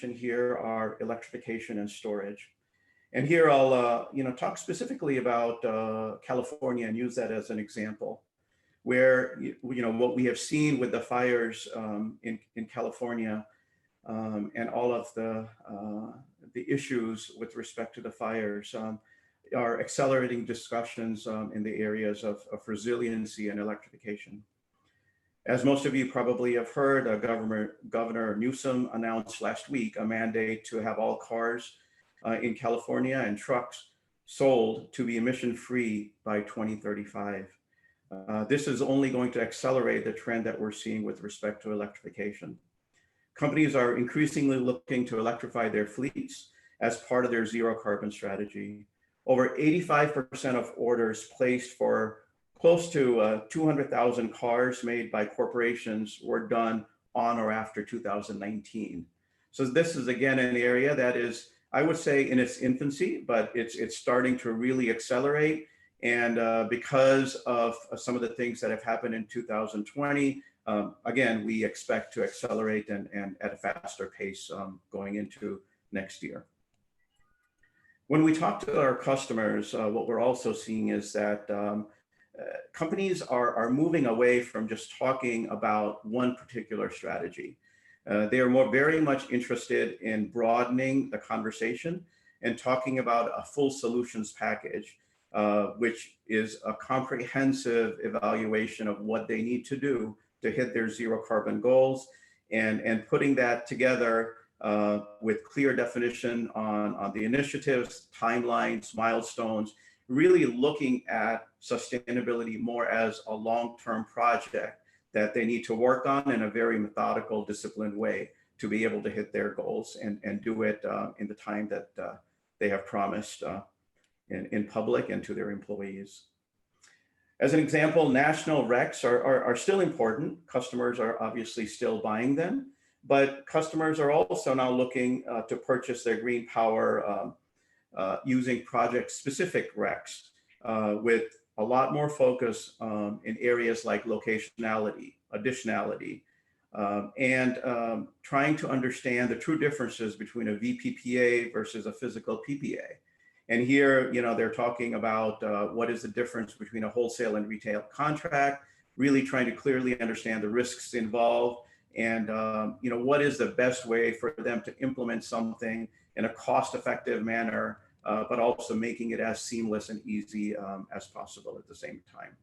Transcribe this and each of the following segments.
section here are electrification and storage. And here I'll talk specifically about California and use that as an example, where what we have seen with the fires in California and all of the issues with respect to the fires are accelerating discussions in the areas of resiliency and electrification. As most of you probably have heard, Governor Newsom announced last week a mandate to have all cars in California and trucks sold to be emission-free by 2035. This is only going to accelerate the trend that we're seeing with respect to electrification. Companies are increasingly looking to electrify their fleets as part of their zero carbon strategy. Over 85% of orders placed for close to 200,000 cars made by corporations were done on or after 2019. So this is again an area that is, I would say, in its infancy, but it's starting to really accelerate. And because of some of the things that have happened in 2020, again, we expect to accelerate and at a faster pace going into next year. When we talk to our customers, what we're also seeing is that companies are moving away from just talking about one particular strategy. They are very much interested in broadening the conversation and talking about a full solutions package, which is a comprehensive evaluation of what they need to do to hit their zero carbon goals, and putting that together with clear definition on the initiatives, timelines, milestones, really looking at sustainability more as a long-term project that they need to work on in a very methodical, disciplined way to be able to hit their goals and do it in the time that they have promised in public and to their employees. As an example, national RECs are still important. Customers are obviously still buying them, but customers are also now looking to purchase their green power using project-specific RECs with a lot more focus in areas like locationality, additionality, and trying to understand the true differences between a VPPA versus a physical PPA. And here, they're talking about what is the difference between a wholesale and retail contract, really trying to clearly understand the risks involved, and what is the best way for them to implement something in a cost-effective manner, but also making it as seamless and easy as possible at the same time.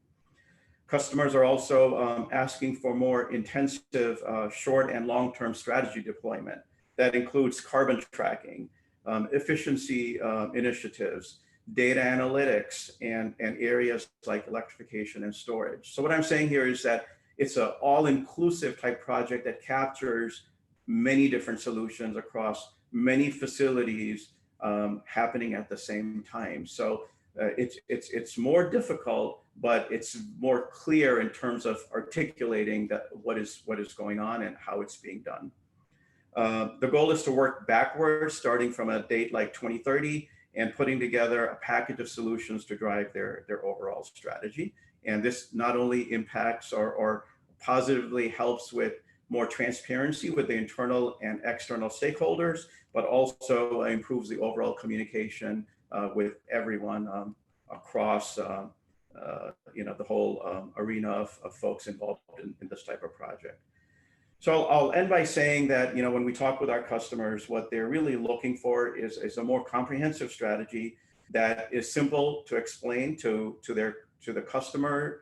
Customers are also asking for more intensive short and long-term strategy deployment that includes carbon tracking, efficiency initiatives, data analytics, and areas like electrification and storage. So what I'm saying here is that it's an all-inclusive type project that captures many different solutions across many facilities happening at the same time. So it's more difficult, but it's more clear in terms of articulating that what is going on and how it's being done. The goal is to work backwards, starting from a date like 2030, and putting together a package of solutions to drive their overall strategy. And this not only impacts or positively helps with more transparency with the internal and external stakeholders, but also improves the overall communication with everyone across the whole arena of folks involved in this type of project. So I'll end by saying that when we talk with our customers, what they're really looking for is a more comprehensive strategy that is simple to explain to the customer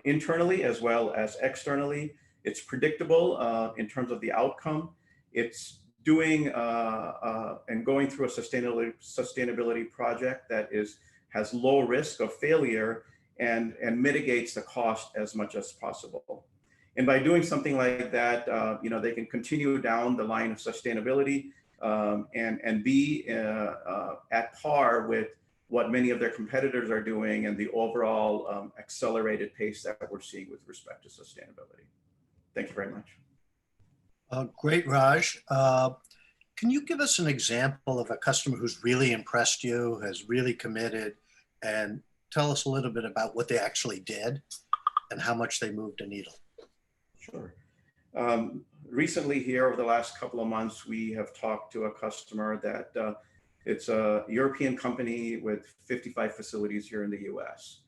internally as well as externally. It's predictable in terms of the outcome. It's doing and going through a sustainability project that has low risk of failure and mitigates the cost as much as possible. And by doing something like that, they can continue down the line of sustainability and be at par with what many of their competitors are doing and the overall accelerated pace that we're seeing with respect to sustainability. Thank you very much. Great, Raj. Can you give us an example of a customer who's really impressed you, has really committed, and tell us a little bit about what they actually did and how much they moved the needle? Sure. recently here over the last couple of months, we have talked to a customer that it's a European company with 55 facilities here in the US.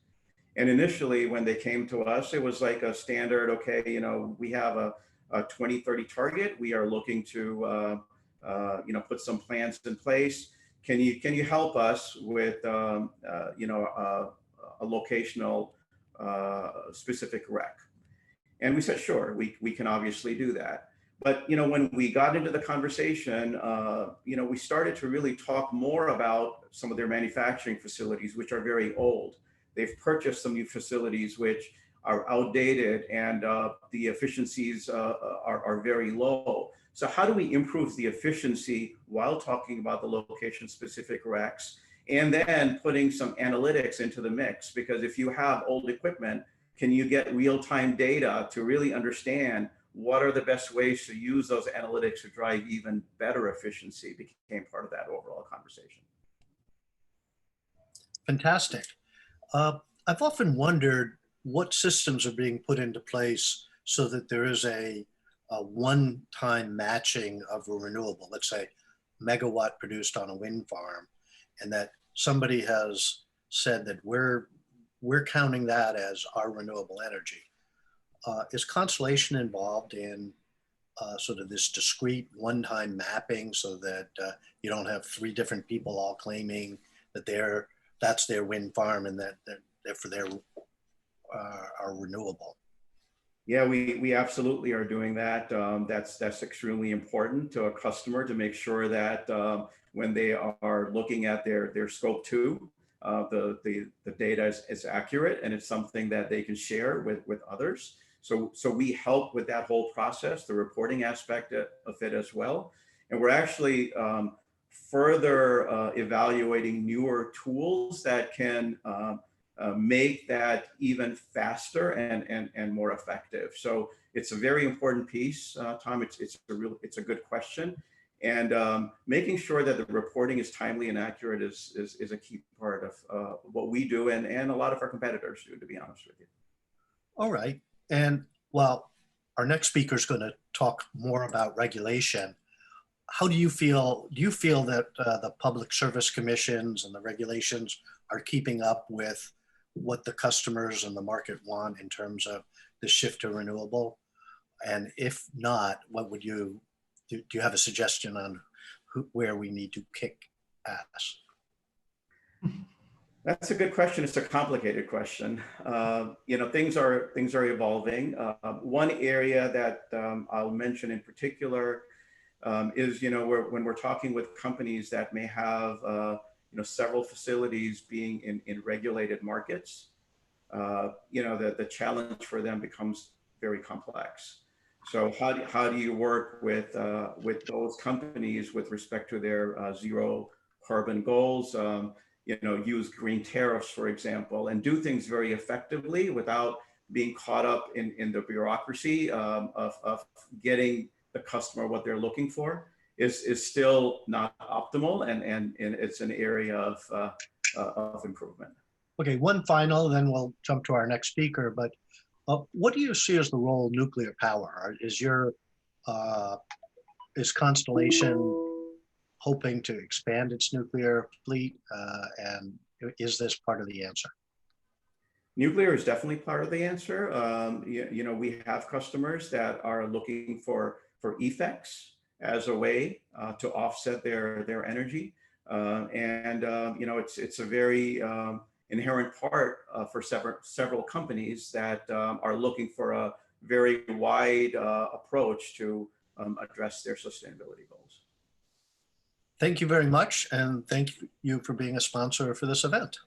And initially, when they came to us, it was like a standard, okay, we have a 2030 target. We are looking to, put some plans in place. Can you help us with, a locational specific rec? And we said, sure, we can obviously do that. But when we got into the conversation, we started to really talk more about some of their manufacturing facilities, which are very old. They've purchased some new facilities which are outdated, and the efficiencies are very low. So how do we improve the efficiency while talking about the location-specific recs, and then putting some analytics into the mix? Because if you have old equipment, can you get real-time data to really understand what are the best ways to use those analytics to drive even better efficiency? Became part of that overall conversation. Fantastic. I've often wondered what systems are being put into place so that there is a one-time matching of a renewable, let's say megawatt produced on a wind farm, and that somebody has said that we're counting that as our renewable energy. Is Constellation involved in sort of this discrete one-time mapping so that you don't have three different people all claiming that that's their wind farm and that therefore they are renewable? Yeah, we absolutely are doing that. That's extremely important to a customer to make sure that when they are looking at their scope 2, the data is accurate, and it's something that they can share with others. So we help with that whole process, the reporting aspect of it as well. And we're actually further evaluating newer tools that can make that even faster and more effective. So it's a very important piece, Tom. It's a good question, and making sure that the reporting is timely and accurate is a key part of what we do, and a lot of our competitors do, to be honest with you. All right. And well, our next speaker is going to talk more about regulation. How do you feel? Do you feel that the public service commissions and the regulations are keeping up with what the customers and the market want in terms of the shift to renewable? And if not, what would do you have a suggestion on where we need to kick ass? That's a good question. It's a complicated question. Things are evolving. One area that I'll mention in particular is, when we're talking with companies that may have, several facilities being in regulated markets, the challenge for them becomes very complex. So how do you work with those companies with respect to their zero carbon goals? Use green tariffs, for example, and do things very effectively without being caught up in the bureaucracy of getting the customer what they're looking for is still not optimal, and it's an area of improvement. Okay, one final, then we'll jump to our next speaker. But what do you see as the role of nuclear power? Is Constellation hoping to expand its nuclear fleet, and is this part of the answer? Nuclear is definitely part of the answer. We have customers that are looking for effects as a way to offset their energy, it's a very inherent part for several companies that are looking for a very wide approach to address their sustainability goals. Thank you very much, and thank you for being a sponsor for this event.